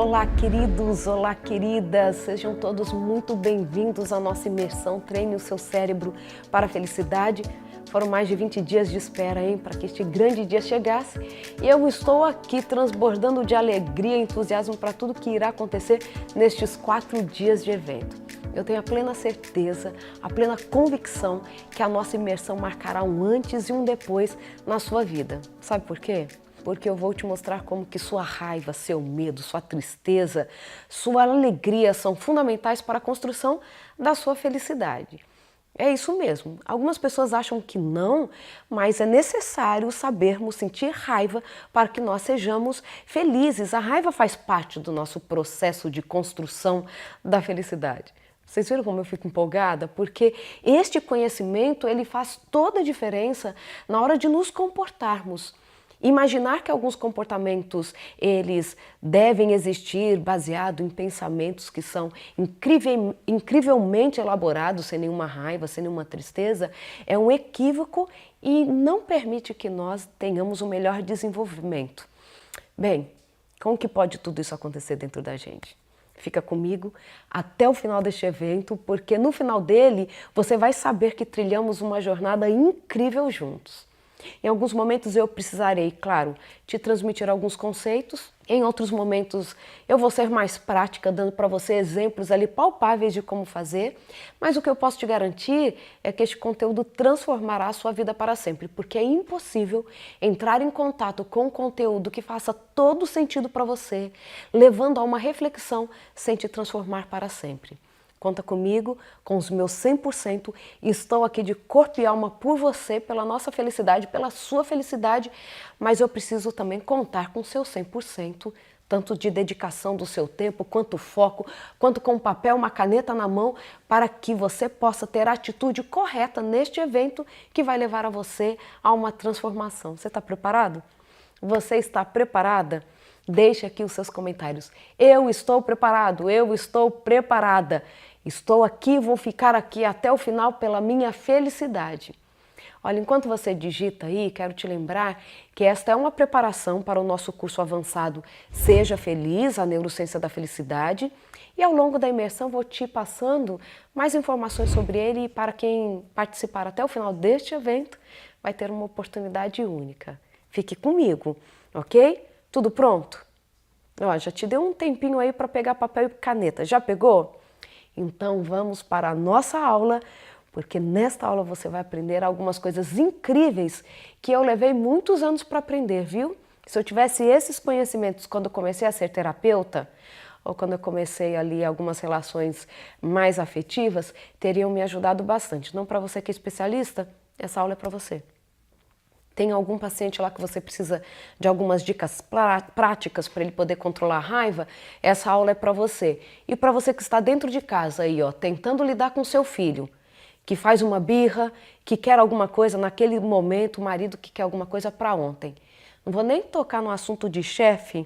Olá, queridos, olá, queridas, sejam todos muito bem-vindos à nossa imersão Treine o Seu Cérebro para a Felicidade. Foram mais de 20 dias de espera, para que este grande dia chegasse. E eu estou aqui transbordando de alegria e entusiasmo para tudo que irá acontecer nestes 4 dias de evento. Eu tenho a plena certeza, a plena convicção que a nossa imersão marcará um antes e um depois na sua vida. Sabe por quê? Porque eu vou te mostrar como que sua raiva, seu medo, sua tristeza, sua alegria são fundamentais para a construção da sua felicidade. É isso mesmo. Algumas pessoas acham que não, mas é necessário sabermos sentir raiva para que nós sejamos felizes. A raiva faz parte do nosso processo de construção da felicidade. Vocês viram como eu fico empolgada? Porque este conhecimento, ele faz toda a diferença na hora de nos comportarmos. Imaginar que alguns comportamentos eles devem existir baseado em pensamentos que são incrivelmente elaborados, sem nenhuma raiva, sem nenhuma tristeza, é um equívoco e não permite que nós tenhamos um melhor desenvolvimento. Bem, como que pode tudo isso acontecer dentro da gente? Fica comigo até o final deste evento, porque no final dele você vai saber que trilhamos uma jornada incrível juntos. Em alguns momentos eu precisarei, claro, te transmitir alguns conceitos. Em outros momentos eu vou ser mais prática, dando para você exemplos ali palpáveis de como fazer. Mas o que eu posso te garantir é que este conteúdo transformará a sua vida para sempre, porque é impossível entrar em contato com um conteúdo que faça todo sentido para você, levando a uma reflexão sem te transformar para sempre. Conta comigo, com os meus 100%, e estou aqui de corpo e alma por você, pela nossa felicidade, pela sua felicidade, mas eu preciso também contar com o seu 100%, tanto de dedicação do seu tempo, quanto foco, quanto com um papel, uma caneta na mão, para que você possa ter a atitude correta neste evento que vai levar a você a uma transformação. Você está preparado? Você está preparada? Deixe aqui os seus comentários. Eu estou preparado, eu estou preparada. Estou aqui, vou ficar aqui até o final pela minha felicidade. Olha, enquanto você digita aí, quero te lembrar que esta é uma preparação para o nosso curso avançado Seja Feliz, a Neurociência da Felicidade. E ao longo da imersão vou te passando mais informações sobre ele, e para quem participar até o final deste evento vai ter uma oportunidade única. Fique comigo, ok? Tudo pronto? Ó, já te deu um tempinho aí para pegar papel e caneta. Já pegou? Então vamos para a nossa aula, porque nesta aula você vai aprender algumas coisas incríveis que eu levei muitos anos para aprender, viu? Se eu tivesse esses conhecimentos quando eu comecei a ser terapeuta, ou quando eu comecei ali algumas relações mais afetivas, teriam me ajudado bastante. Não para você que é especialista, essa aula é para você. Tem algum paciente lá que você precisa de algumas dicas práticas para ele poder controlar a raiva? Essa aula é para você. E para você que está dentro de casa aí, ó, tentando lidar com seu filho, que faz uma birra, que quer alguma coisa naquele momento, o marido que quer alguma coisa para ontem. Não vou nem tocar no assunto de chefe,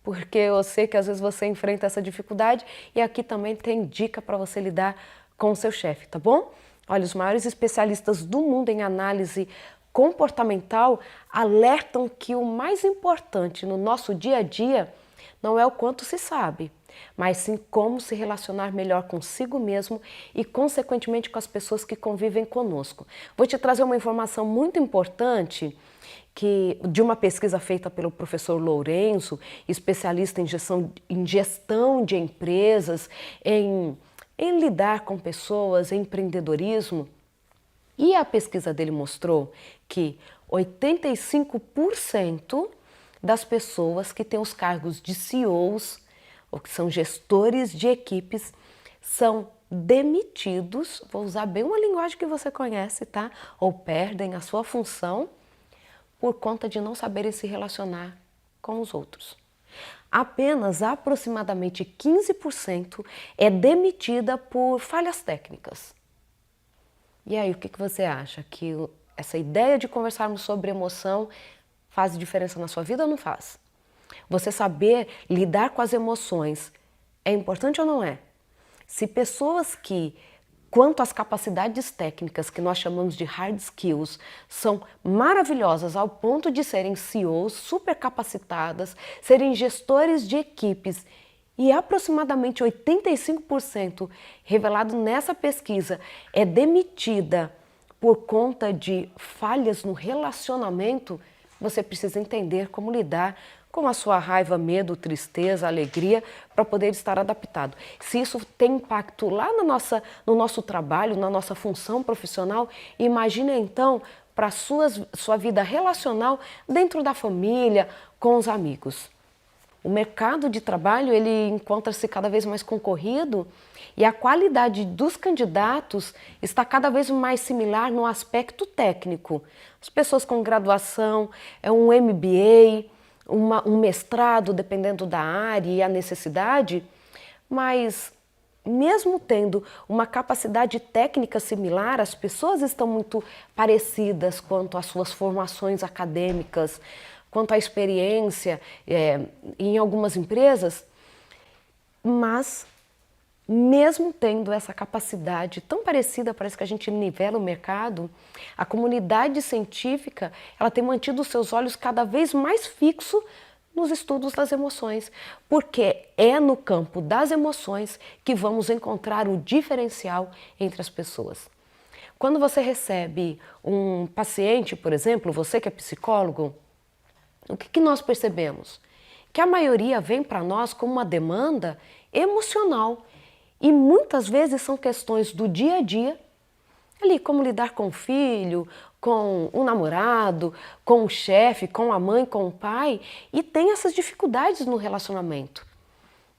porque eu sei que às vezes você enfrenta essa dificuldade, e aqui também tem dica para você lidar com o seu chefe, tá bom? Olha, os maiores especialistas do mundo em análise comportamental alertam que o mais importante no nosso dia a dia não é o quanto se sabe, mas sim como se relacionar melhor consigo mesmo e, consequentemente, com as pessoas que convivem conosco. Vou te trazer uma informação muito importante de uma pesquisa feita pelo professor Lourenço, especialista em gestão de empresas, em lidar com pessoas, em empreendedorismo. E a pesquisa dele mostrou que 85% das pessoas que têm os cargos de CEOs, ou que são gestores de equipes, são demitidos, vou usar bem uma linguagem que você conhece, tá? Ou perdem a sua função por conta de não saberem se relacionar com os outros. Apenas aproximadamente 15% é demitida por falhas técnicas. E aí, o que você acha? Que essa ideia de conversarmos sobre emoção faz diferença na sua vida ou não faz? Você saber lidar com as emoções é importante ou não é? Se pessoas que quanto as capacidades técnicas que nós chamamos de hard skills são maravilhosas ao ponto de serem CEOs super capacitadas, serem gestores de equipes e aproximadamente 85% revelado nessa pesquisa é demitida por conta de falhas no relacionamento, você precisa entender como lidar com a sua raiva, medo, tristeza, alegria, para poder estar adaptado. Se isso tem impacto lá no nosso trabalho, na nossa função profissional, imagine então para a sua vida relacional dentro da família, com os amigos. O mercado de trabalho ele encontra-se cada vez mais concorrido e a qualidade dos candidatos está cada vez mais similar no aspecto técnico. As pessoas com graduação, um MBA, um mestrado, dependendo da área e a necessidade, mas mesmo tendo uma capacidade técnica similar, as pessoas estão muito parecidas quanto às suas formações acadêmicas, quanto à experiência em algumas empresas, mas mesmo tendo essa capacidade tão parecida, parece que a gente nivela o mercado, a comunidade científica ela tem mantido seus olhos cada vez mais fixos nos estudos das emoções, porque é no campo das emoções que vamos encontrar o diferencial entre as pessoas. Quando você recebe um paciente, por exemplo, você que é psicólogo, o que nós percebemos? Que a maioria vem para nós com uma demanda emocional e muitas vezes são questões do dia a dia, ali como lidar com o filho, com o namorado, com o chefe, com a mãe, com o pai e tem essas dificuldades no relacionamento.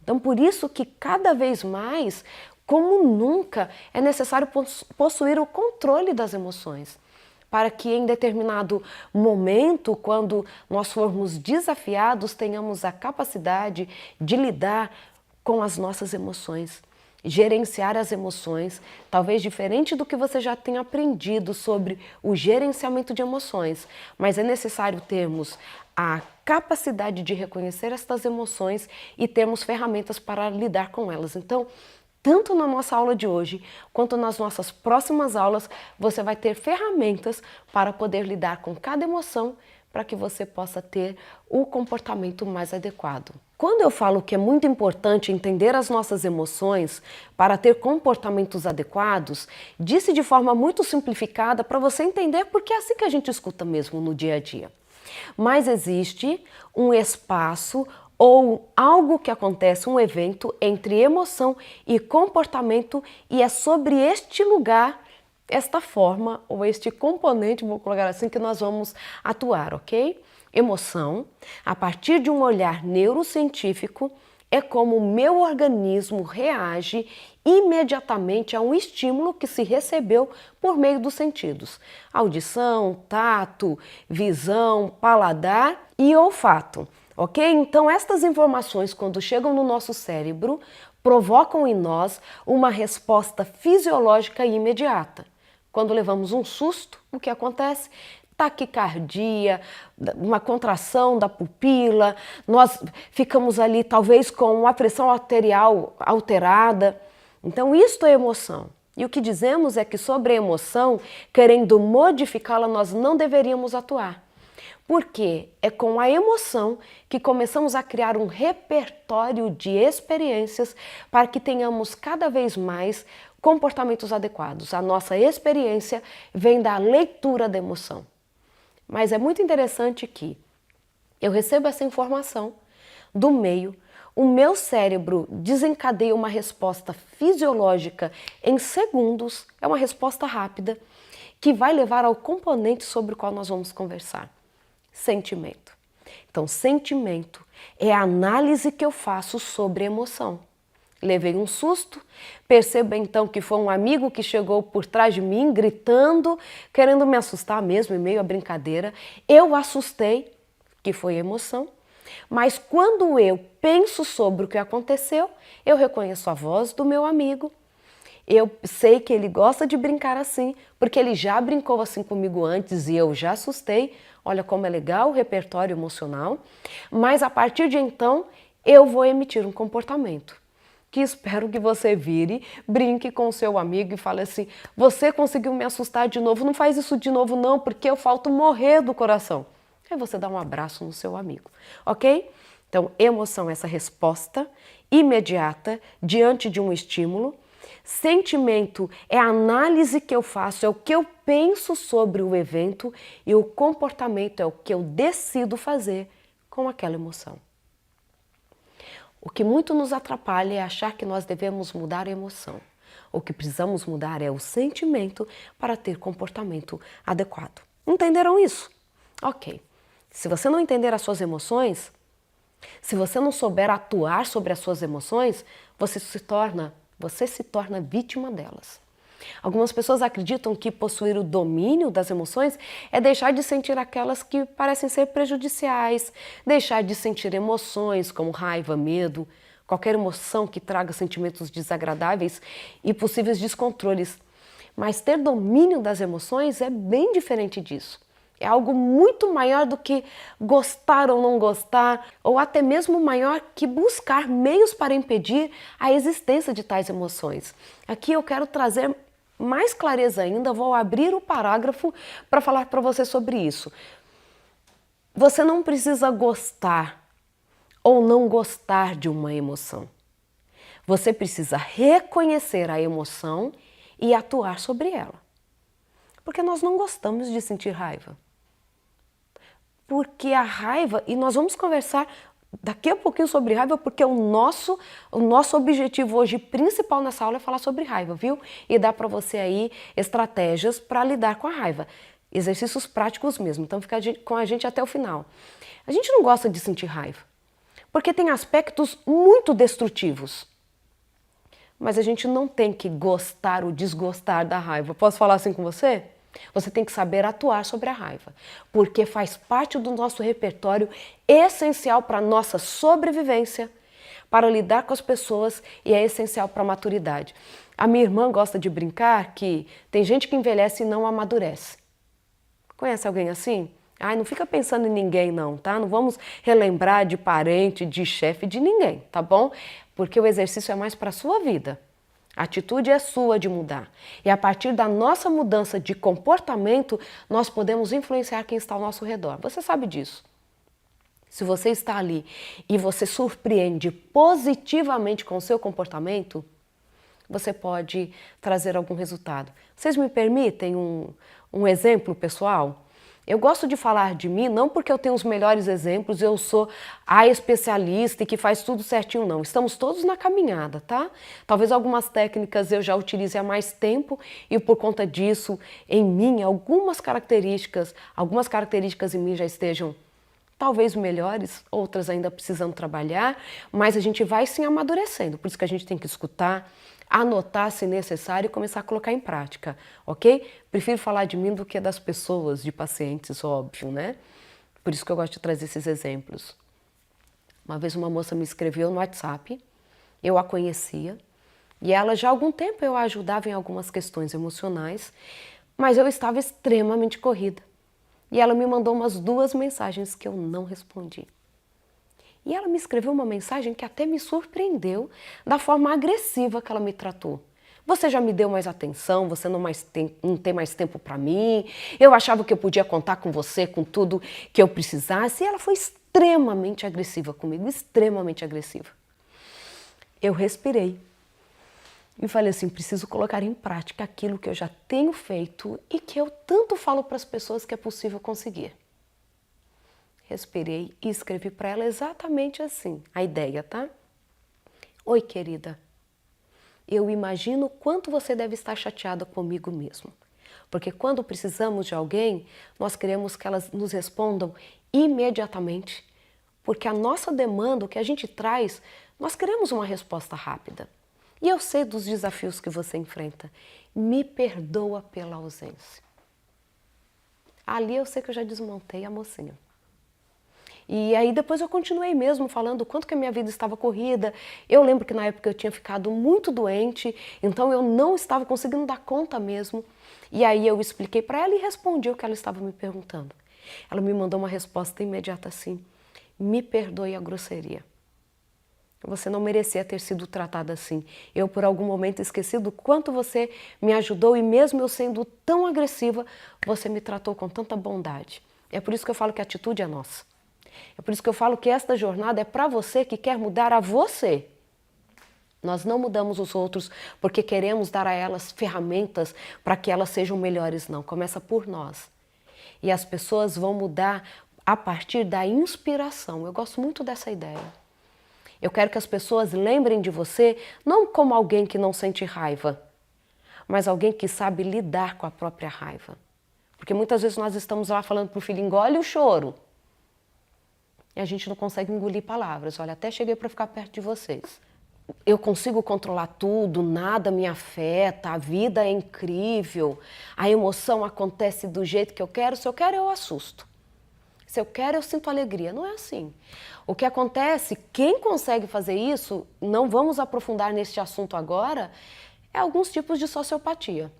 Então por isso que cada vez mais, como nunca, é necessário possuir o controle das emoções, para que em determinado momento, quando nós formos desafiados, tenhamos a capacidade de lidar com as nossas emoções, gerenciar as emoções, talvez diferente do que você já tenha aprendido sobre o gerenciamento de emoções, mas é necessário termos a capacidade de reconhecer estas emoções e termos ferramentas para lidar com elas. Então, tanto na nossa aula de hoje, quanto nas nossas próximas aulas, você vai ter ferramentas para poder lidar com cada emoção, para que você possa ter o comportamento mais adequado. Quando eu falo que é muito importante entender as nossas emoções para ter comportamentos adequados, disse de forma muito simplificada para você entender, porque é assim que a gente escuta mesmo no dia a dia. Mas existe um espaço ou algo que acontece, um evento entre emoção e comportamento, e é sobre este lugar, esta forma ou este componente, vou colocar assim, que nós vamos atuar, ok? Emoção, a partir de um olhar neurocientífico, é como o meu organismo reage imediatamente a um estímulo que se recebeu por meio dos sentidos: audição, tato, visão, paladar e olfato. Ok? Então estas informações, quando chegam no nosso cérebro, provocam em nós uma resposta fisiológica imediata. Quando levamos um susto, o que acontece? Taquicardia, uma contração da pupila, nós ficamos ali talvez com a pressão arterial alterada. Então isto é emoção. E o que dizemos é que sobre a emoção, querendo modificá-la, nós não deveríamos atuar. Porque é com a emoção que começamos a criar um repertório de experiências para que tenhamos cada vez mais comportamentos adequados. A nossa experiência vem da leitura da emoção. Mas é muito interessante que eu recebo essa informação do meio, o meu cérebro desencadeia uma resposta fisiológica em segundos, é uma resposta rápida, que vai levar ao componente sobre o qual nós vamos conversar. Sentimento. Então, sentimento é a análise que eu faço sobre emoção. Levei um susto, percebo então que foi um amigo que chegou por trás de mim, gritando, querendo me assustar mesmo, em meio à brincadeira. Eu assustei, que foi emoção, mas quando eu penso sobre o que aconteceu, eu reconheço a voz do meu amigo. Eu sei que ele gosta de brincar assim, porque ele já brincou assim comigo antes e eu já assustei. Olha como é legal o repertório emocional. Mas a partir de então, eu vou emitir um comportamento, que espero que você vire, brinque com o seu amigo e fale assim: você conseguiu me assustar de novo, não faz isso de novo não, porque eu falto morrer do coração. Aí você dá um abraço no seu amigo, ok? Então, emoção é essa resposta imediata diante de um estímulo. Sentimento é a análise que eu faço, é o que eu penso sobre o evento, e o comportamento é o que eu decido fazer com aquela emoção. O que muito nos atrapalha é achar que nós devemos mudar a emoção. O que precisamos mudar é o sentimento para ter comportamento adequado. Entenderam isso? Ok. Se você não entender as suas emoções, se você não souber atuar sobre as suas emoções, você se torna vítima delas. Algumas pessoas acreditam que possuir o domínio das emoções é deixar de sentir aquelas que parecem ser prejudiciais, deixar de sentir emoções como raiva, medo, qualquer emoção que traga sentimentos desagradáveis e possíveis descontroles. Mas ter domínio das emoções é bem diferente disso. É algo muito maior do que gostar ou não gostar, ou até mesmo maior que buscar meios para impedir a existência de tais emoções. Aqui eu quero trazer mais clareza ainda, vou abrir o parágrafo para falar para você sobre isso. Você não precisa gostar ou não gostar de uma emoção. Você precisa reconhecer a emoção e atuar sobre ela. Porque nós não gostamos de sentir raiva. Porque a raiva, e nós vamos conversar daqui a pouquinho sobre raiva, porque o nosso objetivo hoje principal nessa aula é falar sobre raiva, viu? E dar para você aí estratégias para lidar com a raiva. Exercícios práticos mesmo, então fica com a gente até o final. A gente não gosta de sentir raiva, porque tem aspectos muito destrutivos. Mas a gente não tem que gostar ou desgostar da raiva. Posso falar assim com você? Você tem que saber atuar sobre a raiva, porque faz parte do nosso repertório essencial para a nossa sobrevivência, para lidar com as pessoas, e é essencial para a maturidade. A minha irmã gosta de brincar que tem gente que envelhece e não amadurece. Conhece alguém assim? Ai, não fica pensando em ninguém não, tá? Não vamos relembrar de parente, de chefe, de ninguém, tá bom? Porque o exercício é mais para a sua vida. A atitude é sua de mudar. E a partir da nossa mudança de comportamento, nós podemos influenciar quem está ao nosso redor. Você sabe disso. Se você está ali e você surpreende positivamente com o seu comportamento, você pode trazer algum resultado. Vocês me permitem um exemplo pessoal? Eu gosto de falar de mim, não porque eu tenho os melhores exemplos, eu sou a especialista e que faz tudo certinho, não. Estamos todos na caminhada, tá? Talvez algumas técnicas eu já utilize há mais tempo e por conta disso, em mim, algumas características em mim já estejam talvez melhores, outras ainda precisando trabalhar, mas a gente vai sim amadurecendo, por isso que a gente tem que escutar, anotar se necessário e começar a colocar em prática, ok? Prefiro falar de mim do que das pessoas, de pacientes, óbvio, né? Por isso que eu gosto de trazer esses exemplos. Uma vez uma moça me escreveu no WhatsApp, eu a conhecia, e ela já há algum tempo eu a ajudava em algumas questões emocionais, mas eu estava extremamente corrida. E ela me mandou umas 2 mensagens que eu não respondi. E ela me escreveu uma mensagem que até me surpreendeu da forma agressiva que ela me tratou. Você já me deu mais atenção, você não tem mais tempo para mim, eu achava que eu podia contar com você, com tudo que eu precisasse, e ela foi extremamente agressiva comigo, extremamente agressiva. Eu respirei e falei assim, preciso colocar em prática aquilo que eu já tenho feito e que eu tanto falo para as pessoas que é possível conseguir. Respirei e escrevi para ela exatamente assim, a ideia, tá? Oi, querida. Eu imagino quanto você deve estar chateada comigo mesmo. Porque quando precisamos de alguém, nós queremos que elas nos respondam imediatamente. Porque a nossa demanda, o que a gente traz, nós queremos uma resposta rápida. E eu sei dos desafios que você enfrenta. Me perdoa pela ausência. Ali eu sei que eu já desmontei a mocinha. E aí depois eu continuei mesmo falando o quanto que a minha vida estava corrida. Eu lembro que na época eu tinha ficado muito doente, então eu não estava conseguindo dar conta mesmo. E aí eu expliquei para ela e respondi o que ela estava me perguntando. Ela me mandou uma resposta imediata assim, me perdoe a grosseria. Você não merecia ter sido tratada assim. Eu, por algum momento, esqueci do quanto você me ajudou e mesmo eu sendo tão agressiva, você me tratou com tanta bondade. É por isso que eu falo que a atitude é nossa. É por isso que eu falo que esta jornada é para você que quer mudar a você. Nós não mudamos os outros porque queremos dar a elas ferramentas para que elas sejam melhores, não. Começa por nós. E as pessoas vão mudar a partir da inspiração. Eu gosto muito dessa ideia. Eu quero que as pessoas lembrem de você não como alguém que não sente raiva, mas alguém que sabe lidar com a própria raiva. Porque muitas vezes nós estamos lá falando para o filho, engole o choro. E a gente não consegue engolir palavras. Olha, até cheguei para ficar perto de vocês. Eu consigo controlar tudo, nada me afeta, a vida é incrível, a emoção acontece do jeito que eu quero, se eu quero eu assusto. Se eu quero, eu sinto alegria. Não é assim. O que acontece, quem consegue fazer isso, não vamos aprofundar neste assunto agora, é alguns tipos de sociopatia.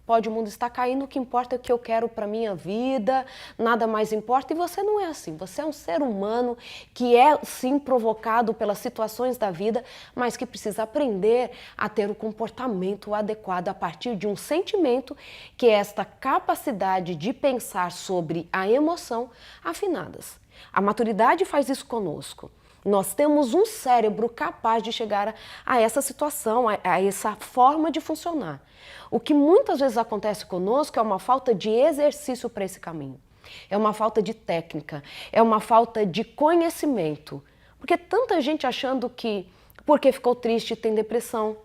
Pode o mundo estar caindo, o que importa é o que eu quero para a minha vida, nada mais importa. E você não é assim. Você é um ser humano que é, sim, provocado pelas situações da vida, mas que precisa aprender a ter o comportamento adequado a partir de um sentimento, que é esta capacidade de pensar sobre a emoção afinadas. A maturidade faz isso conosco. Nós temos um cérebro capaz de chegar a essa situação, a essa forma de funcionar. O que muitas vezes acontece conosco é uma falta de exercício para esse caminho. É uma falta de técnica, é uma falta de conhecimento. Porque tanta gente achando que porque ficou triste tem depressão.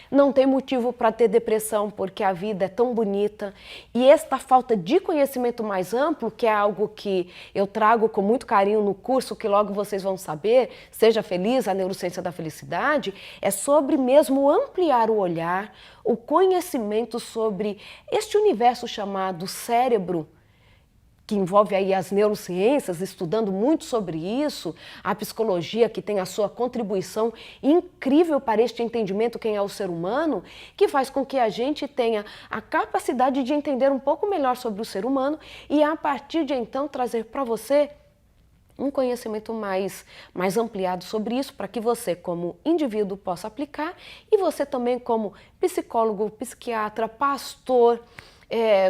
Não tem motivo para ter depressão porque a vida é tão bonita. E esta falta de conhecimento mais amplo, que é algo que eu trago com muito carinho no curso, que logo vocês vão saber, Seja Feliz, a Neurociência da Felicidade, é sobre mesmo ampliar o olhar, o conhecimento sobre este universo chamado cérebro, que envolve aí as neurociências, estudando muito sobre isso, a psicologia que tem a sua contribuição incrível para este entendimento quem é o ser humano, que faz com que a gente tenha a capacidade de entender um pouco melhor sobre o ser humano e a partir de então trazer para você um conhecimento mais ampliado sobre isso, para que você como indivíduo possa aplicar e você também como psicólogo, psiquiatra, pastor,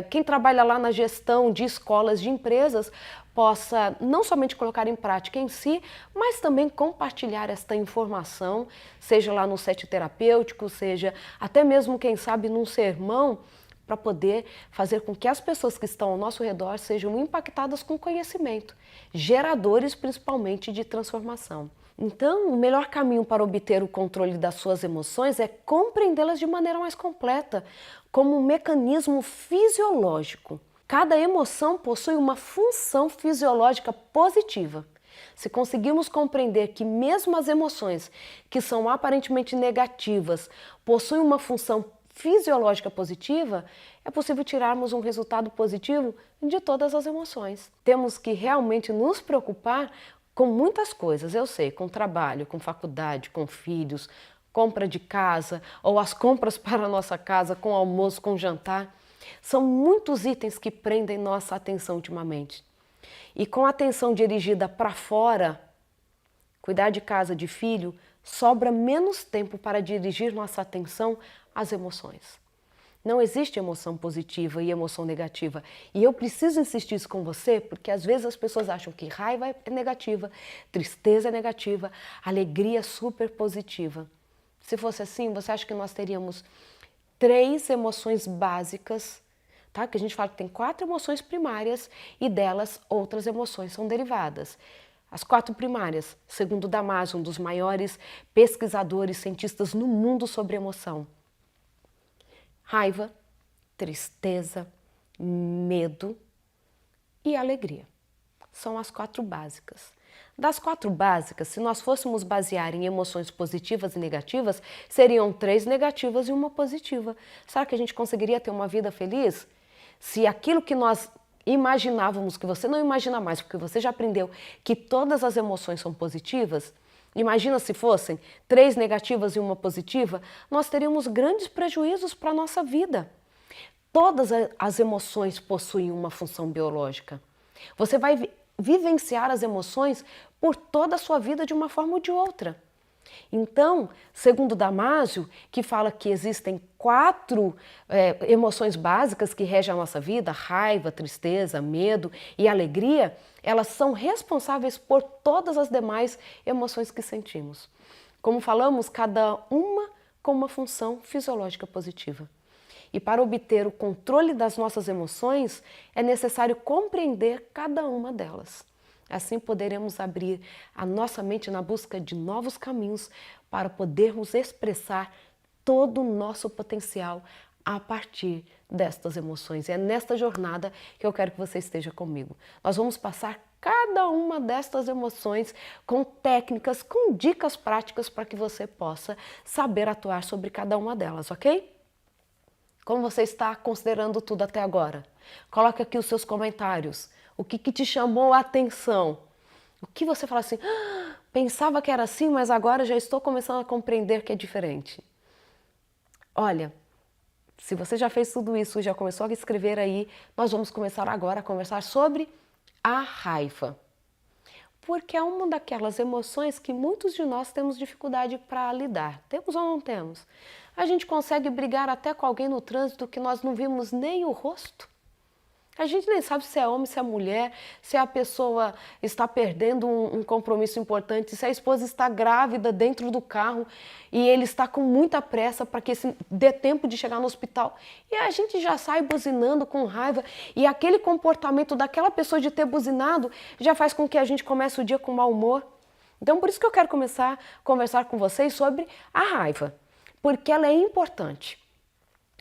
quem trabalha lá na gestão de escolas, de empresas, possa não somente colocar em prática em si, mas também compartilhar esta informação, seja lá no set terapêutico, seja até mesmo, quem sabe, num sermão, para poder fazer com que as pessoas que estão ao nosso redor sejam impactadas com conhecimento, geradores principalmente de transformação. Então, o melhor caminho para obter o controle das suas emoções é compreendê-las de maneira mais completa, como um mecanismo fisiológico. Cada emoção possui uma função fisiológica positiva. Se conseguirmos compreender que mesmo as emoções que são aparentemente negativas possuem uma função fisiológica positiva, é possível tirarmos um resultado positivo de todas as emoções. Temos que realmente nos preocupar com muitas coisas, eu sei, com trabalho, com faculdade, com filhos, compra de casa ou as compras para a nossa casa, com almoço, com jantar. São muitos itens que prendem nossa atenção ultimamente. E com a atenção dirigida para fora, cuidar de casa, de filho, sobra menos tempo para dirigir nossa atenção às emoções. Não existe emoção positiva e emoção negativa. E eu preciso insistir isso com você, porque às vezes as pessoas acham que raiva é negativa, tristeza é negativa, alegria é super positiva. Se fosse assim, você acha que nós teríamos 3 emoções básicas, tá? Que a gente fala que tem 4 emoções primárias e delas outras emoções são derivadas. As 4 primárias, segundo Damasio, um dos maiores pesquisadores, cientistas no mundo sobre emoção. Raiva, tristeza, medo e alegria. São as 4 básicas. Das 4 básicas, se nós fôssemos basear em emoções positivas e negativas, seriam 3 negativas e 1 positiva. Será que a gente conseguiria ter uma vida feliz? Se aquilo que nós imaginávamos, que você não imagina mais, porque você já aprendeu que todas as emoções são positivas, imagina se fossem 3 negativas e 1 positiva, nós teríamos grandes prejuízos para a nossa vida. Todas as emoções possuem uma função biológica. Você vai vivenciar as emoções por toda a sua vida de uma forma ou de outra. Então, segundo Damásio, que fala que existem 4 emoções básicas que regem a nossa vida, raiva, tristeza, medo e alegria, elas são responsáveis por todas as demais emoções que sentimos. Como falamos, cada uma com uma função fisiológica positiva. E para obter o controle das nossas emoções, é necessário compreender cada uma delas. Assim poderemos abrir a nossa mente na busca de novos caminhos para podermos expressar todo o nosso potencial a partir destas emoções. E é nesta jornada que eu quero que você esteja comigo. Nós vamos passar cada uma destas emoções com técnicas, com dicas práticas para que você possa saber atuar sobre cada uma delas, ok? Como você está considerando tudo até agora? Coloque aqui os seus comentários. O que te chamou a atenção? O que você fala assim, pensava que era assim, mas agora já estou começando a compreender que é diferente. Olha, se você já fez tudo isso e já começou a escrever aí, nós vamos começar agora a conversar sobre a raiva. Porque é uma daquelas emoções que muitos de nós temos dificuldade para lidar. Temos ou não temos? A gente consegue brigar até com alguém no trânsito que nós não vimos nem o rosto. A gente nem sabe se é homem, se é mulher, se a pessoa está perdendo um compromisso importante, se a esposa está grávida dentro do carro e ele está com muita pressa para que dê tempo de chegar no hospital. E a gente já sai buzinando com raiva e aquele comportamento daquela pessoa de ter buzinado já faz com que a gente comece o dia com mau humor. Então por isso que eu quero começar a conversar com vocês sobre a raiva, porque ela é importante.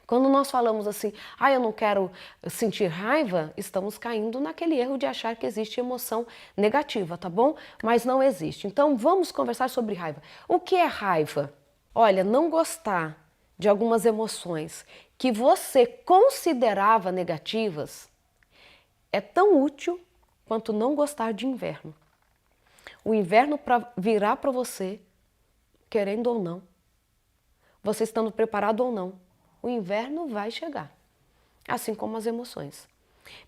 Quando nós falamos assim, eu não quero sentir raiva, estamos caindo naquele erro de achar que existe emoção negativa, tá bom? Mas não existe. Então vamos conversar sobre raiva. O que é raiva? Olha, não gostar de algumas emoções que você considerava negativas é tão útil quanto não gostar de inverno. O inverno virá para você, querendo ou não, você estando preparado ou não. O inverno vai chegar, assim como as emoções.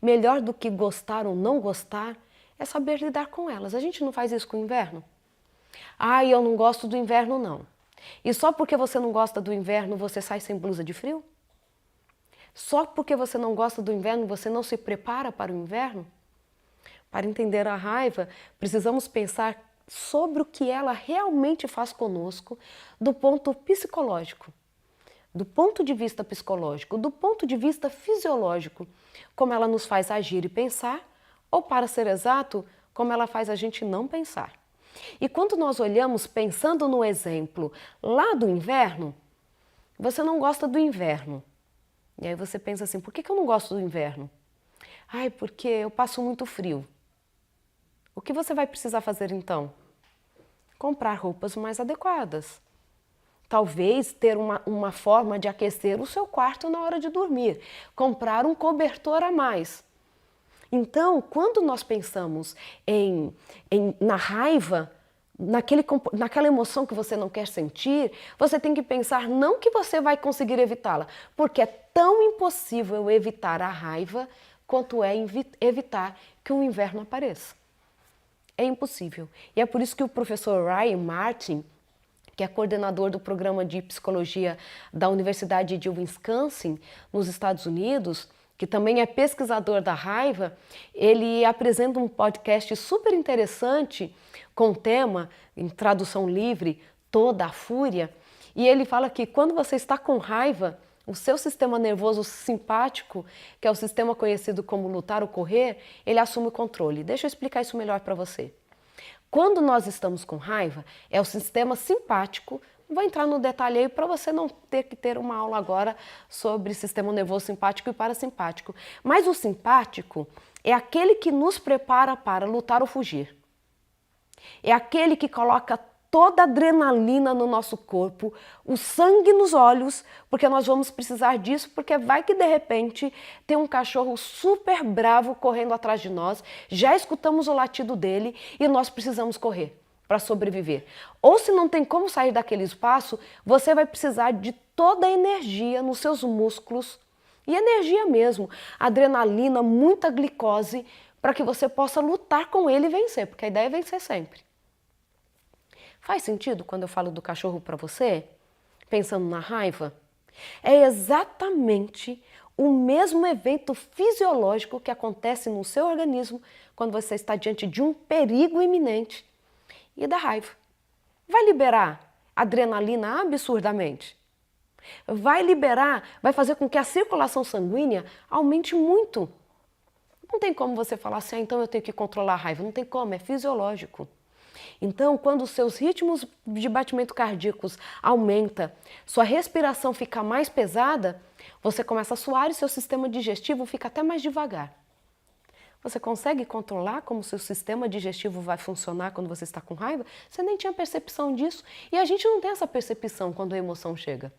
Melhor do que gostar ou não gostar é saber lidar com elas. A gente não faz isso com o inverno? Eu não gosto do inverno não. E só porque você não gosta do inverno você sai sem blusa de frio? Só porque você não gosta do inverno você não se prepara para o inverno? Para entender a raiva, precisamos pensar sobre o que ela realmente faz conosco do ponto psicológico. Do ponto de vista psicológico, do ponto de vista fisiológico, como ela nos faz agir e pensar, ou para ser exato, como ela faz a gente não pensar. E quando nós olhamos pensando no exemplo lá do inverno, você não gosta do inverno. E aí você pensa assim, por que eu não gosto do inverno? Porque eu passo muito frio. O que você vai precisar fazer então? Comprar roupas mais adequadas. Talvez ter uma forma de aquecer o seu quarto na hora de dormir, comprar um cobertor a mais. Então, quando nós pensamos na raiva, naquela emoção que você não quer sentir, você tem que pensar não que você vai conseguir evitá-la, porque é tão impossível evitar a raiva quanto é evitar que o inverno apareça. É impossível. E é por isso que o professor Ryan Martin, que é coordenador do programa de psicologia da Universidade de Wisconsin, nos Estados Unidos, que também é pesquisador da raiva, ele apresenta um podcast super interessante com o tema, em tradução livre, Toda a Fúria, e ele fala que quando você está com raiva, o seu sistema nervoso simpático, que é o sistema conhecido como lutar ou correr, ele assume o controle. Deixa eu explicar isso melhor para você. Quando nós estamos com raiva, é o sistema simpático, vou entrar no detalhe aí para você não ter que ter uma aula agora sobre sistema nervoso simpático e parasimpático. Mas o simpático é aquele que nos prepara para lutar ou fugir. É aquele que coloca toda a adrenalina no nosso corpo, o sangue nos olhos, porque nós vamos precisar disso, porque vai que de repente tem um cachorro super bravo correndo atrás de nós, já escutamos o latido dele e nós precisamos correr para sobreviver. Ou se não tem como sair daquele espaço, você vai precisar de toda a energia nos seus músculos, e energia mesmo, adrenalina, muita glicose, para que você possa lutar com ele e vencer, porque a ideia é vencer sempre. Faz sentido quando eu falo do cachorro para você? Pensando na raiva? É exatamente o mesmo evento fisiológico que acontece no seu organismo quando você está diante de um perigo iminente e da raiva. Vai liberar adrenalina absurdamente. Vai fazer com que a circulação sanguínea aumente muito. Não tem como você falar assim, então eu tenho que controlar a raiva. Não tem como, é fisiológico. Então, quando os seus ritmos de batimento cardíacos aumentam, sua respiração fica mais pesada, você começa a suar e seu sistema digestivo fica até mais devagar. Você consegue controlar como seu sistema digestivo vai funcionar quando você está com raiva? Você nem tinha percepção disso. E a gente não tem essa percepção quando a emoção chega.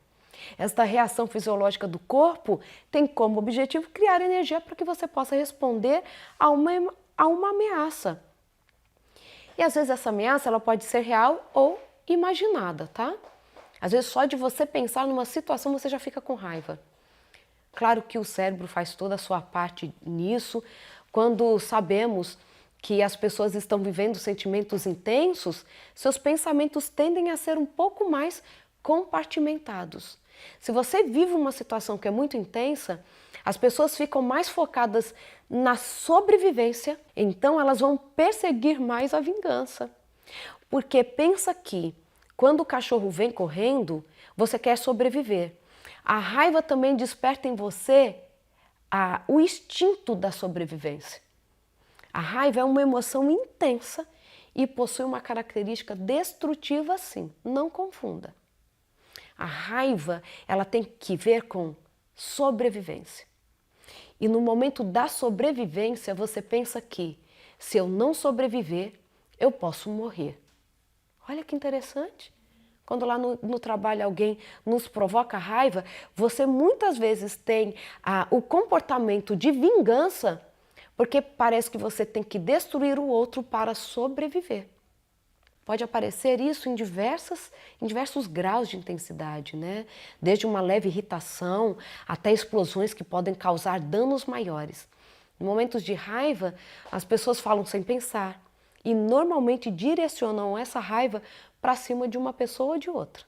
Esta reação fisiológica do corpo tem como objetivo criar energia para que você possa responder a uma ameaça. E às vezes essa ameaça ela pode ser real ou imaginada, tá? Às vezes só de você pensar numa situação você já fica com raiva. Claro que o cérebro faz toda a sua parte nisso. Quando sabemos que as pessoas estão vivendo sentimentos intensos, seus pensamentos tendem a ser um pouco mais compartimentados. Se você vive uma situação que é muito intensa, as pessoas ficam mais focadas na sobrevivência, então elas vão perseguir mais a vingança. Porque pensa que quando o cachorro vem correndo, você quer sobreviver. A raiva também desperta em você o instinto da sobrevivência. A raiva é uma emoção intensa e possui uma característica destrutiva, sim, não confunda. A raiva, ela tem que ver com sobrevivência. E no momento da sobrevivência, você pensa que se eu não sobreviver, eu posso morrer. Olha que interessante. Quando lá no trabalho alguém nos provoca raiva, você muitas vezes tem o comportamento de vingança, porque parece que você tem que destruir o outro para sobreviver. Pode aparecer isso em diversos graus de intensidade, né? Desde uma leve irritação até explosões que podem causar danos maiores. Em momentos de raiva, as pessoas falam sem pensar e normalmente direcionam essa raiva para cima de uma pessoa ou de outra.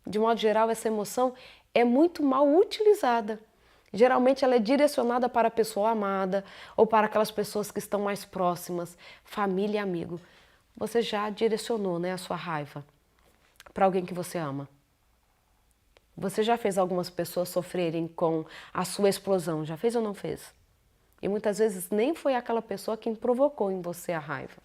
De modo geral, essa emoção é muito mal utilizada. Geralmente ela é direcionada para a pessoa amada ou para aquelas pessoas que estão mais próximas, família e amigo. Você já direcionou, né, a sua raiva para alguém que você ama. Você já fez algumas pessoas sofrerem com a sua explosão, já fez ou não fez? E muitas vezes nem foi aquela pessoa quem provocou em você a raiva.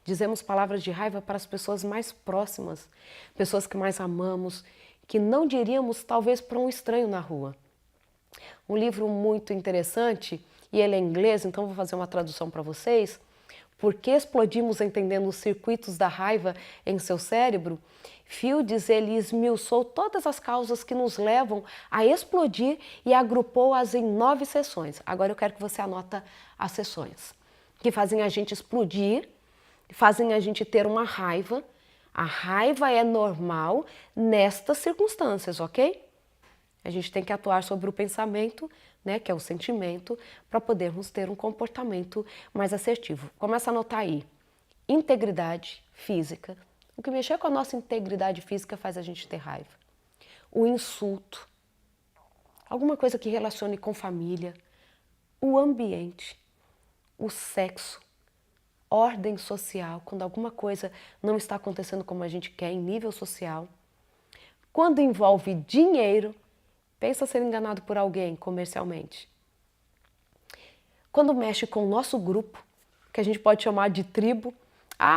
Dizemos palavras de raiva para as pessoas mais próximas, pessoas que mais amamos, que não diríamos talvez para um estranho na rua. Um livro muito interessante, e ele é em inglês, então vou fazer uma tradução para vocês. Por que explodimos entendendo os circuitos da raiva em seu cérebro? Fields, ele esmiuçou todas as causas que nos levam a explodir e agrupou-as em 9 seções. Agora eu quero que você anota as seções que fazem a gente explodir, fazem a gente ter uma raiva. A raiva é normal nestas circunstâncias, ok? A gente tem que atuar sobre o pensamento, né, que é o sentimento, para podermos ter um comportamento mais assertivo. Começa a anotar aí. Integridade física. O que mexer com a nossa integridade física faz a gente ter raiva. O insulto. Alguma coisa que relacione com família. O ambiente. O sexo. Ordem social. Quando alguma coisa não está acontecendo como a gente quer em nível social. Quando envolve dinheiro. Pensa ser enganado por alguém comercialmente. Quando mexe com o nosso grupo, que a gente pode chamar de tribo,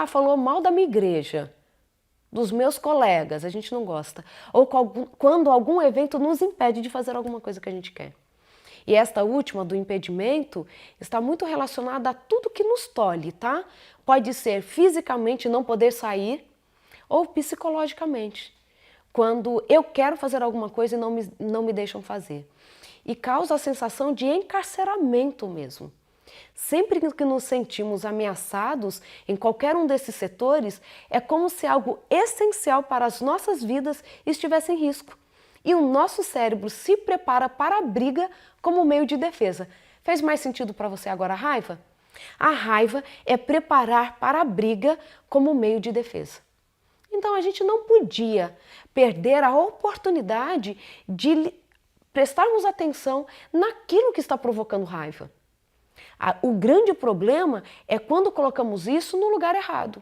falou mal da minha igreja, dos meus colegas, a gente não gosta. Ou quando algum evento nos impede de fazer alguma coisa que a gente quer. E esta última, do impedimento, está muito relacionada a tudo que nos tolhe, tá? Pode ser fisicamente não poder sair ou psicologicamente. Quando eu quero fazer alguma coisa e não me deixam fazer. E causa a sensação de encarceramento mesmo. Sempre que nos sentimos ameaçados em qualquer um desses setores, é como se algo essencial para as nossas vidas estivesse em risco. E o nosso cérebro se prepara para a briga como meio de defesa. Fez mais sentido para você agora a raiva? A raiva é preparar para a briga como meio de defesa. Então a gente não podia perder a oportunidade de prestarmos atenção naquilo que está provocando raiva. O grande problema é quando colocamos isso no lugar errado.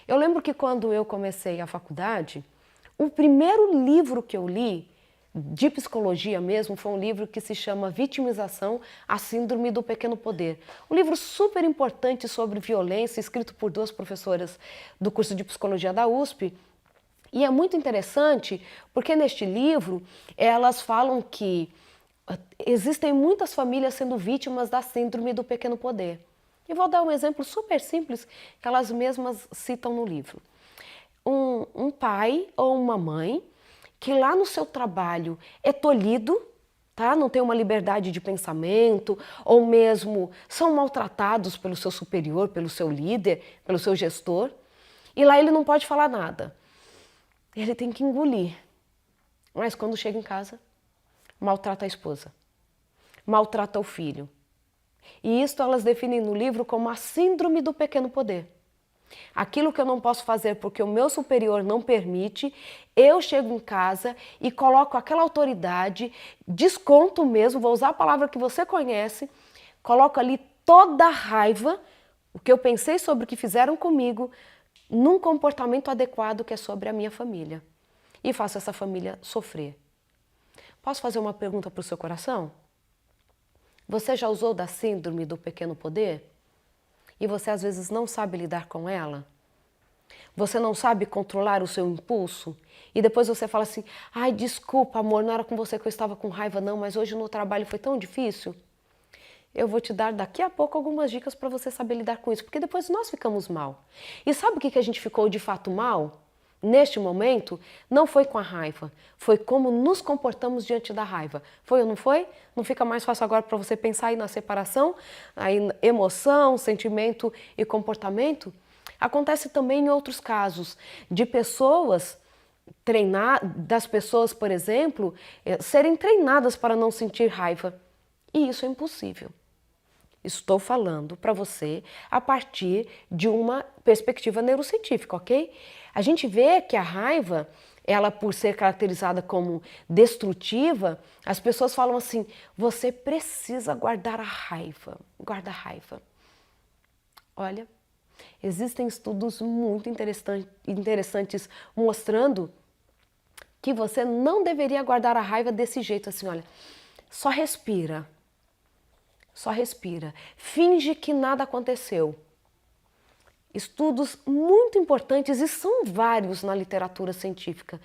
Eu lembro que quando eu comecei a faculdade, o primeiro livro que eu li, de psicologia mesmo, foi um livro que se chama Vitimização, a Síndrome do Pequeno Poder. Um livro super importante sobre violência, escrito por duas professoras do curso de psicologia da USP. E é muito interessante porque neste livro elas falam que existem muitas famílias sendo vítimas da síndrome do pequeno poder. E vou dar um exemplo super simples que elas mesmas citam no livro. Um pai ou uma mãe que lá no seu trabalho é tolhido, tá? Não tem uma liberdade de pensamento, ou mesmo são maltratados pelo seu superior, pelo seu líder, pelo seu gestor, e lá ele não pode falar nada. Ele tem que engolir. Mas quando chega em casa, maltrata a esposa, maltrata o filho. E isto elas definem no livro como a síndrome do pequeno poder. Aquilo que eu não posso fazer porque o meu superior não permite, eu chego em casa e coloco aquela autoridade, desconto mesmo, vou usar a palavra que você conhece, coloco ali toda a raiva, o que eu pensei sobre o que fizeram comigo, num comportamento adequado que é sobre a minha família. E faço essa família sofrer. Posso fazer uma pergunta para o seu coração? Você já usou da síndrome do pequeno poder? E você às vezes não sabe lidar com ela? Você não sabe controlar o seu impulso? E depois você fala assim, ai, desculpa amor, não era com você que eu estava com raiva não, mas hoje no trabalho foi tão difícil. Eu vou te dar daqui a pouco algumas dicas para você saber lidar com isso, porque depois nós ficamos mal. E sabe o que a gente ficou de fato mal? Neste momento, não foi com a raiva, foi como nos comportamos diante da raiva. Foi ou não foi? Não fica mais fácil agora para você pensar aí na separação, aí emoção, sentimento e comportamento? Acontece também em outros casos, de pessoas das pessoas, por exemplo, serem treinadas para não sentir raiva. E isso é impossível. Estou falando para você a partir de uma perspectiva neurocientífica, ok? A gente vê que a raiva, ela por ser caracterizada como destrutiva, as pessoas falam assim, você precisa guardar a raiva, guarda a raiva. Olha, existem estudos muito interessantes mostrando que você não deveria guardar a raiva desse jeito, assim, olha, só respira. Só respira. Finge que nada aconteceu. Estudos muito importantes, e são vários na literatura científica,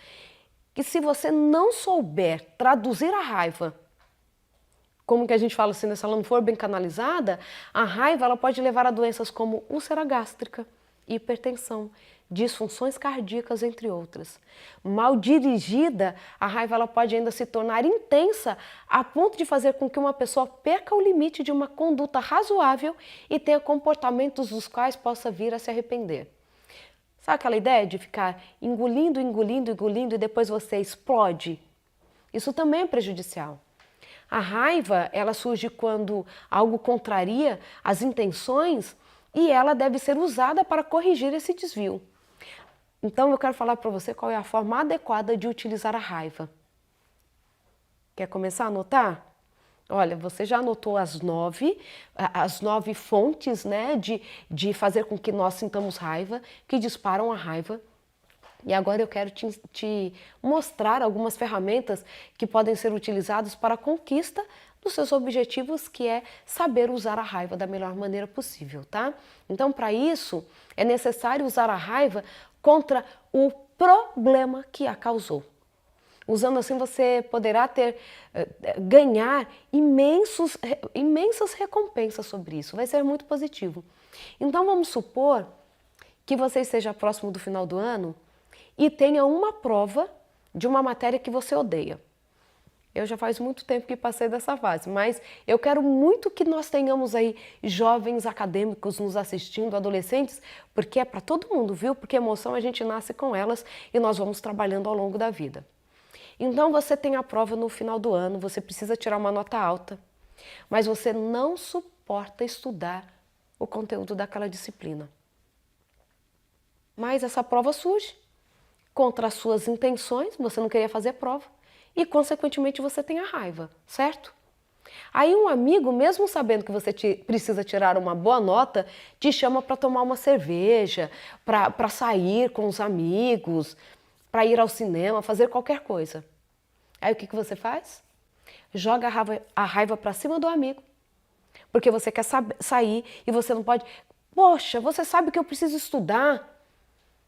que se você não souber traduzir a raiva, como que a gente fala assim, se ela não for bem canalizada, a raiva ela pode levar a doenças como úlcera gástrica, hipertensão, disfunções cardíacas, entre outras. Mal dirigida, a raiva ela pode ainda se tornar intensa a ponto de fazer com que uma pessoa perca o limite de uma conduta razoável e tenha comportamentos dos quais possa vir a se arrepender. Sabe aquela ideia de ficar engolindo, engolindo, engolindo e depois você explode? Isso também é prejudicial. A raiva, ela surge quando algo contraria as intenções e ela deve ser usada para corrigir esse desvio. Então eu quero falar para você qual é a forma adequada de utilizar a raiva. Quer começar a anotar? Olha, você já anotou as nove fontes, né, de fazer com que nós sintamos raiva, que disparam a raiva. E agora eu quero te mostrar algumas ferramentas que podem ser utilizadas para a conquista dos seus objetivos, que é saber usar a raiva da melhor maneira possível, tá? Então, para isso, é necessário usar a raiva contra o problema que a causou. Usando assim, você poderá ganhar imensas recompensas sobre isso. Vai ser muito positivo. Então, vamos supor que você esteja próximo do final do ano e tenha uma prova de uma matéria que você odeia. Eu já faz muito tempo que passei dessa fase, mas eu quero muito que nós tenhamos aí jovens acadêmicos nos assistindo, adolescentes, porque é para todo mundo, viu? Porque emoção a gente nasce com elas e nós vamos trabalhando ao longo da vida. Então você tem a prova no final do ano, você precisa tirar uma nota alta, mas você não suporta estudar o conteúdo daquela disciplina. Mas essa prova surge. contra as suas intenções, você não queria fazer prova, e consequentemente você tem a raiva, certo? Aí um amigo, mesmo sabendo que você precisa tirar uma boa nota, te chama para tomar uma cerveja, para sair com os amigos, para ir ao cinema, fazer qualquer coisa. Aí o que você faz? Joga a raiva para cima do amigo, porque você quer sair e você não pode. Poxa, você sabe que eu preciso estudar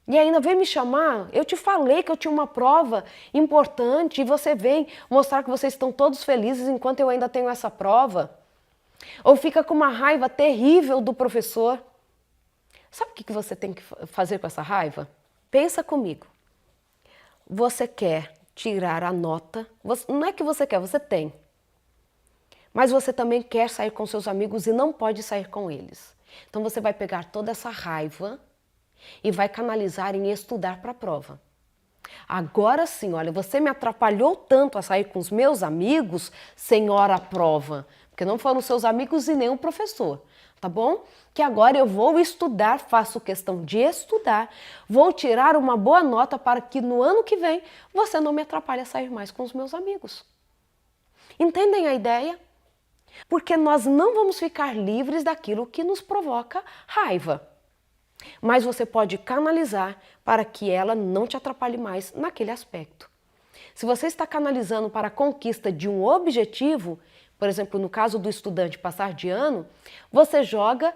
e ainda vem me chamar? Eu te falei que eu tinha uma prova importante e você vem mostrar que vocês estão todos felizes enquanto eu ainda tenho essa prova? Ou fica com uma raiva terrível do professor? Sabe o que você tem que fazer com essa raiva? Pensa comigo. Você quer tirar a nota, não é que você quer, você tem. Mas você também quer sair com seus amigos e não pode sair com eles. Então você vai pegar toda essa raiva e vai canalizar em estudar para a prova. Agora sim, olha, você me atrapalhou tanto a sair com os meus amigos, senhora prova, porque não foram seus amigos e nem o professor, tá bom? Que agora eu vou estudar, faço questão de estudar, vou tirar uma boa nota para que no ano que vem você não me atrapalhe a sair mais com os meus amigos. Entendem a ideia? Porque nós não vamos ficar livres daquilo que nos provoca raiva. Mas você pode canalizar para que ela não te atrapalhe mais naquele aspecto. Se você está canalizando para a conquista de um objetivo, por exemplo, no caso do estudante passar de ano, você joga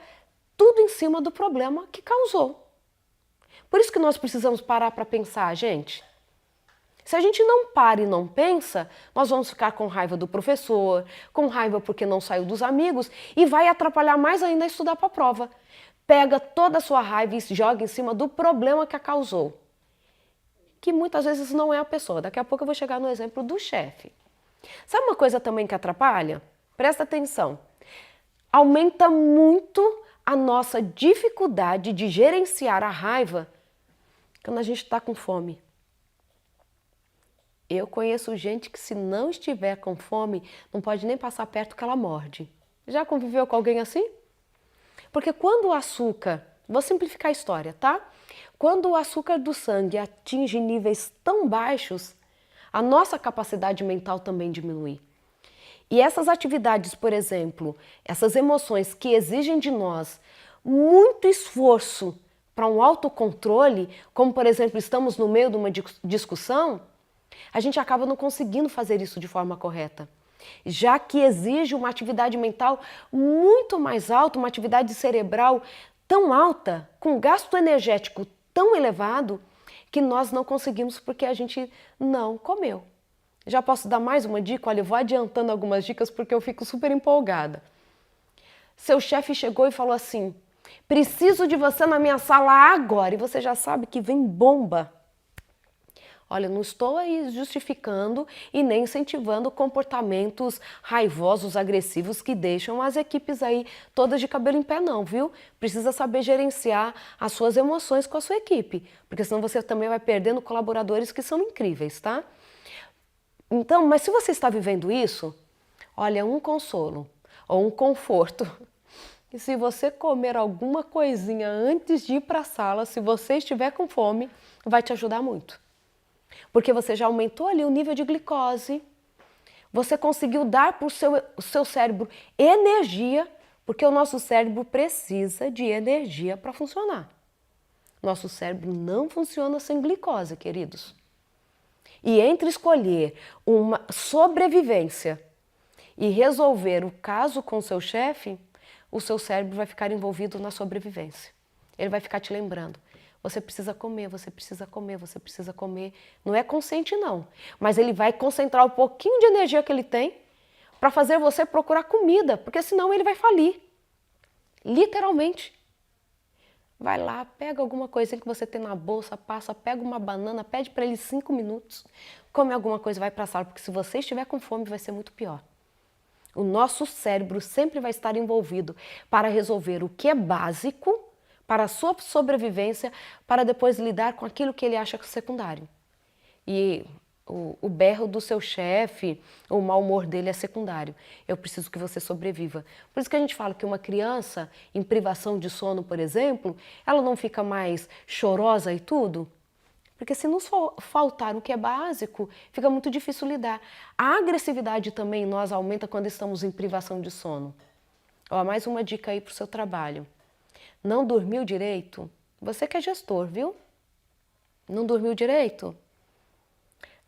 tudo em cima do problema que causou. Por isso que nós precisamos parar para pensar, gente. Se a gente não para e não pensa, nós vamos ficar com raiva do professor, com raiva porque não saiu dos amigos e vai atrapalhar mais ainda a estudar para a prova. Pega toda a sua raiva e joga em cima do problema que a causou. Que muitas vezes não é a pessoa. Daqui a pouco eu vou chegar no exemplo do chefe. Sabe uma coisa também que atrapalha? Presta atenção. Aumenta muito a nossa dificuldade de gerenciar a raiva quando a gente está com fome. Eu conheço gente que se não estiver com fome, não pode nem passar perto que ela morde. Já conviveu com alguém assim? Porque quando o açúcar, vou simplificar a história, tá? Quando o açúcar do sangue atinge níveis tão baixos, a nossa capacidade mental também diminui. E essas atividades, por exemplo, essas emoções que exigem de nós muito esforço para um autocontrole, como por exemplo, estamos no meio de uma discussão, a gente acaba não conseguindo fazer isso de forma correta. Já que exige uma atividade mental muito mais alta, uma atividade cerebral tão alta, com gasto energético tão elevado, que nós não conseguimos porque a gente não comeu. Já posso dar mais uma dica? Olha, eu vou adiantando algumas dicas porque eu fico super empolgada. Seu chefe chegou e falou assim, preciso de você na minha sala agora, e você já sabe que vem bomba. Olha, não estou aí justificando e nem incentivando comportamentos raivosos, agressivos que deixam as equipes aí todas de cabelo em pé não, viu? Precisa saber gerenciar as suas emoções com a sua equipe, porque senão você também vai perdendo colaboradores que são incríveis, tá? Então, mas se você está vivendo isso, olha, um consolo ou um conforto. E se você comer alguma coisinha antes de ir para a sala, se você estiver com fome, vai te ajudar muito. Porque você já aumentou ali o nível de glicose, você conseguiu dar para o seu cérebro energia, porque o nosso cérebro precisa de energia para funcionar. Nosso cérebro não funciona sem glicose, queridos. E entre escolher uma sobrevivência e resolver o caso com seu chefe, o seu cérebro vai ficar envolvido na sobrevivência. Ele vai ficar te lembrando. Você precisa comer, você precisa comer, você precisa comer. Não é consciente não, mas ele vai concentrar um pouquinho de energia que ele tem para fazer você procurar comida, porque senão ele vai falir. Literalmente. Vai lá, pega alguma coisinha que você tem na bolsa, passa, pega uma banana, pede para ele 5 minutos, come alguma coisa e vai para a sala, porque se você estiver com fome vai ser muito pior. O nosso cérebro sempre vai estar envolvido para resolver o que é básico, para a sua sobrevivência, para depois lidar com aquilo que ele acha que é secundário. E o berro do seu chefe, o mau humor dele é secundário. Eu preciso que você sobreviva. Por isso que a gente fala que uma criança em privação de sono, por exemplo, ela não fica mais chorosa e tudo, Porque se nos faltar o que é básico, fica muito difícil lidar. A agressividade também em nós aumenta quando estamos em privação de sono. Ó, mais uma dica aí para o seu trabalho. Não dormiu direito? Você que é gestor, viu? Não dormiu direito?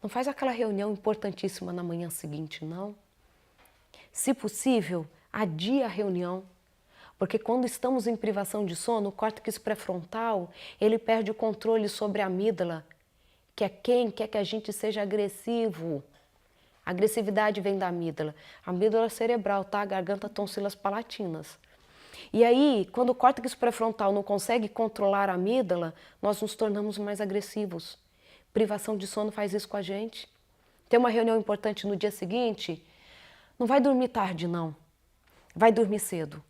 Não faz aquela reunião importantíssima na manhã seguinte, não. Se possível, adia a reunião. Porque quando estamos em privação de sono, o córtex pré-frontal, ele perde o controle sobre a amígdala, que é quem quer que a gente seja agressivo. A agressividade vem da amígdala. A amígdala cerebral, tá? Garganta, tonsilas palatinas. E aí, quando o córtex pré-frontal não consegue controlar a amígdala, nós nos tornamos mais agressivos. Privação de sono faz isso com a gente. Tem uma reunião importante no dia seguinte, não vai dormir tarde, não. Vai dormir cedo.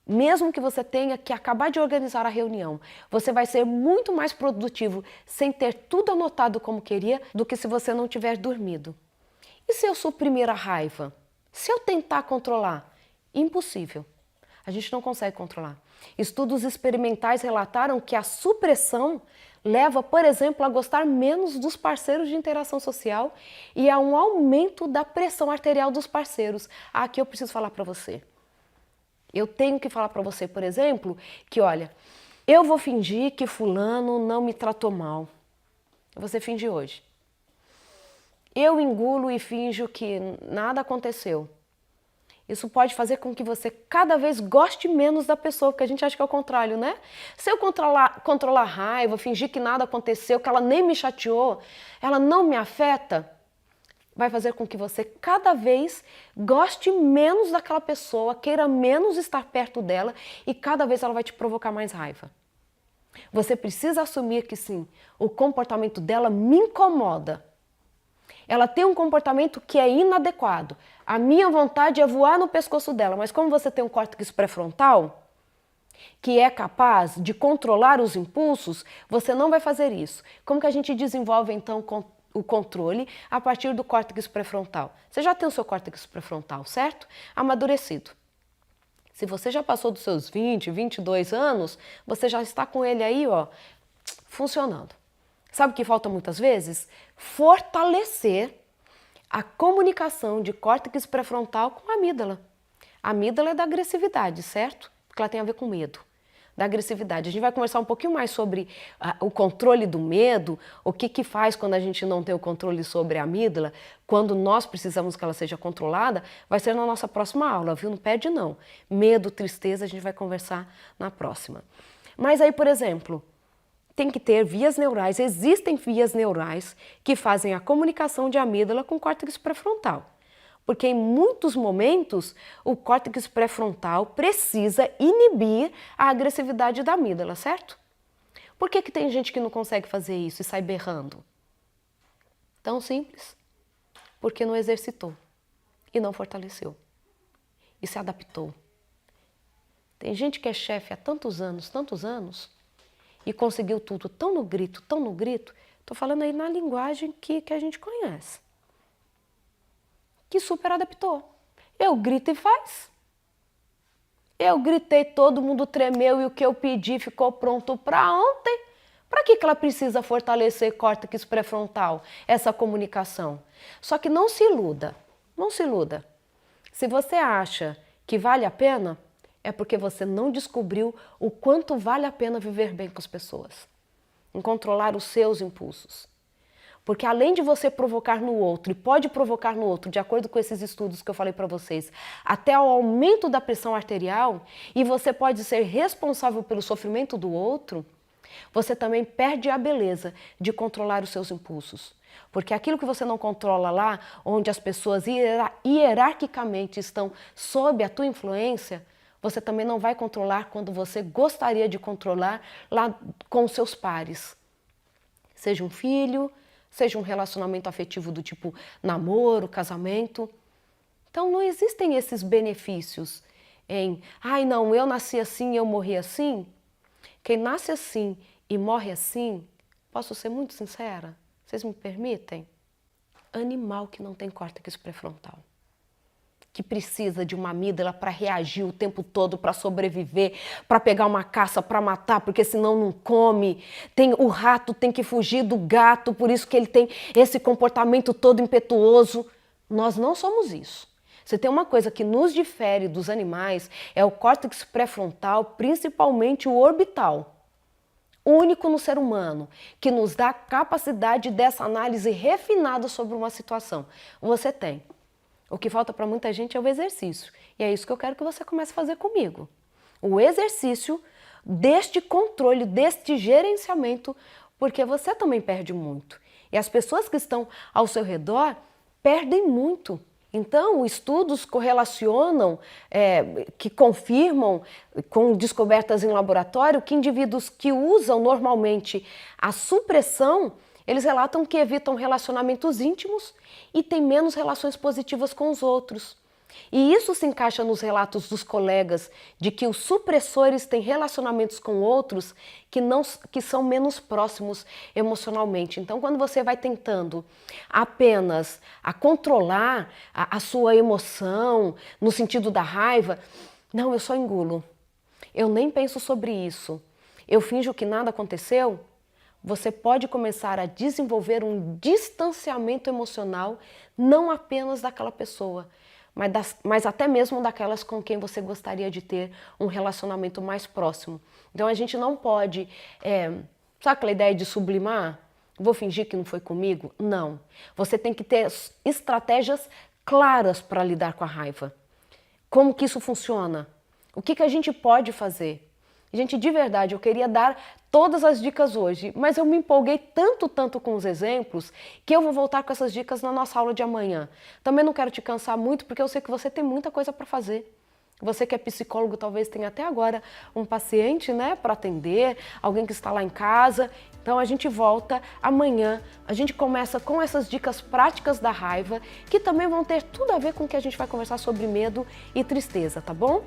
Mesmo que você tenha que acabar de organizar a reunião, você vai ser muito mais produtivo sem ter tudo anotado como queria do que se você não tiver dormido. E se eu suprimir a raiva? Se eu tentar controlar? Impossível. A gente não consegue controlar. Estudos experimentais relataram que a supressão leva, por exemplo, a gostar menos dos parceiros de interação social e a um aumento da pressão arterial dos parceiros. Aqui eu preciso falar para você. Eu tenho que falar para você, por exemplo, que olha, eu vou fingir que fulano não me tratou mal. Você finge hoje. Eu engulo e finjo que nada aconteceu. Isso pode fazer com que você cada vez goste menos da pessoa, porque a gente acha que é o contrário, né? Se eu controlar a raiva, fingir que nada aconteceu, que ela nem me chateou, ela não me afeta, vai fazer com que você cada vez goste menos daquela pessoa, queira menos estar perto dela e cada vez ela vai te provocar mais raiva. Você precisa assumir que sim, o comportamento dela me incomoda. Ela tem um comportamento que é inadequado. A minha vontade é voar no pescoço dela, mas como você tem um córtex pré-frontal, que é capaz de controlar os impulsos, você não vai fazer isso. Como que a gente desenvolve então o controle a partir do córtex pré-frontal? Você já tem o seu córtex pré-frontal, certo? Amadurecido. Se você já passou dos seus 20, 22 anos, você já está com ele aí, ó, funcionando. Sabe o que falta muitas vezes? Fortalecer a comunicação de córtex pré-frontal com a amígdala. A amígdala é da agressividade, certo? Porque ela tem a ver com medo, da agressividade. A gente vai conversar um pouquinho mais sobre o controle do medo, o que faz quando a gente não tem o controle sobre a amígdala, quando nós precisamos que ela seja controlada, vai ser na nossa próxima aula, viu? Não perde não. Medo, tristeza, a gente vai conversar na próxima. Mas aí, por exemplo, tem que ter vias neurais, existem vias neurais que fazem a comunicação de amígdala com o córtex pré-frontal. Porque em muitos momentos o córtex pré-frontal precisa inibir a agressividade da amígdala, certo? Por que tem gente que não consegue fazer isso e sai berrando? Tão simples. Porque não exercitou e não fortaleceu e se adaptou. Tem gente que é chefe há tantos anos, e conseguiu tudo tão no grito, tô falando aí na linguagem que a gente conhece, que super adaptou. Eu grito e faz. Eu gritei, todo mundo tremeu e o que eu pedi ficou pronto para ontem. Para que ela precisa fortalecer córtex pré-frontal, essa comunicação? Só que não se iluda, não se iluda. Se você acha que vale a pena, é porque você não descobriu o quanto vale a pena viver bem com as pessoas, em controlar os seus impulsos. Porque além de você provocar no outro, e pode provocar no outro, de acordo com esses estudos que eu falei para vocês, até o aumento da pressão arterial, e você pode ser responsável pelo sofrimento do outro, você também perde a beleza de controlar os seus impulsos. Porque aquilo que você não controla lá, onde as pessoas hierarquicamente estão sob a tua influência, você também não vai controlar quando você gostaria de controlar lá com os seus pares. Seja um filho, seja um relacionamento afetivo do tipo namoro, casamento. Então não existem esses benefícios em, ai não, eu nasci assim, eu morri assim. Quem nasce assim e morre assim, posso ser muito sincera? Vocês me permitem? Animal que não tem córtex pré-frontal. que precisa de uma amígdala para reagir o tempo todo, para sobreviver, para pegar uma caça, para matar, porque senão não come. O rato tem que fugir do gato, por isso que ele tem esse comportamento todo impetuoso. Nós não somos isso. Se tem uma coisa que nos difere dos animais, é o córtex pré-frontal, principalmente o orbital. Único no ser humano, que nos dá a capacidade dessa análise refinada sobre uma situação. Você tem. O que falta para muita gente é o exercício. E é isso que eu quero que você comece a fazer comigo. O exercício deste controle, deste gerenciamento, porque você também perde muito. E as pessoas que estão ao seu redor perdem muito. Então, estudos correlacionam, que confirmam com descobertas em laboratório que indivíduos que usam normalmente a supressão, eles relatam que evitam relacionamentos íntimos e têm menos relações positivas com os outros. E isso se encaixa nos relatos dos colegas de que os supressores têm relacionamentos com outros que são menos próximos emocionalmente. Então, quando você vai tentando apenas controlar a sua emoção, no sentido da raiva, não, eu só engulo, eu nem penso sobre isso, eu finjo que nada aconteceu, você pode começar a desenvolver um distanciamento emocional, não apenas daquela pessoa, mas até mesmo daquelas com quem você gostaria de ter um relacionamento mais próximo. Então a gente não pode, sabe aquela ideia de sublimar? Vou fingir que não foi comigo? Não. Você tem que ter estratégias claras para lidar com a raiva. Como que isso funciona? O que a gente pode fazer? Gente, de verdade, eu queria dar todas as dicas hoje, mas eu me empolguei tanto com os exemplos, que eu vou voltar com essas dicas na nossa aula de amanhã. Também não quero te cansar muito, porque eu sei que você tem muita coisa para fazer. Você que é psicólogo, talvez tenha até agora um paciente, né, para atender, alguém que está lá em casa. Então a gente volta amanhã, a gente começa com essas dicas práticas da raiva, que também vão ter tudo a ver com o que a gente vai conversar sobre medo e tristeza, tá bom?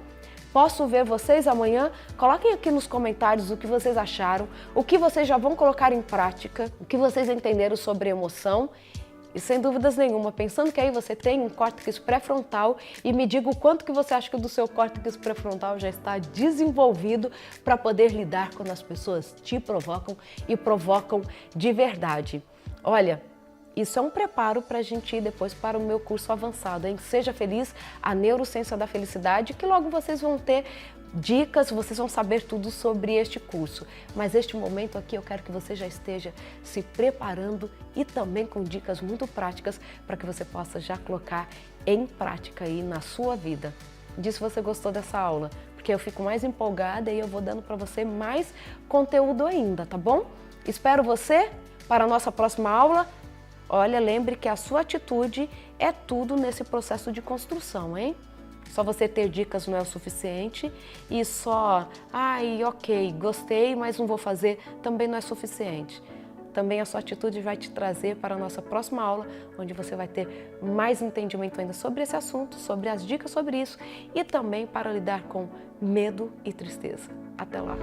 Posso ver vocês amanhã? Coloquem aqui nos comentários o que vocês acharam, o que vocês já vão colocar em prática, o que vocês entenderam sobre emoção. E sem dúvidas nenhuma, pensando que aí você tem um córtex pré-frontal, e me diga o quanto que você acha que do seu córtex pré-frontal já está desenvolvido para poder lidar quando as pessoas te provocam e provocam de verdade. Olha, isso é um preparo para a gente ir depois para o meu curso avançado, hein? Seja Feliz, a Neurociência da Felicidade, que logo vocês vão ter dicas, vocês vão saber tudo sobre este curso. Mas este momento aqui eu quero que você já esteja se preparando e também com dicas muito práticas para que você possa já colocar em prática aí na sua vida. Diz se você gostou dessa aula, porque eu fico mais empolgada e eu vou dando para você mais conteúdo ainda, tá bom? Espero você para a nossa próxima aula. Olha, lembre que a sua atitude é tudo nesse processo de construção, hein? Só você ter dicas não é o suficiente e só, ok, gostei, mas não vou fazer, também não é suficiente. Também a sua atitude vai te trazer para a nossa próxima aula, onde você vai ter mais entendimento ainda sobre esse assunto, sobre as dicas sobre isso e também para lidar com medo e tristeza. Até lá!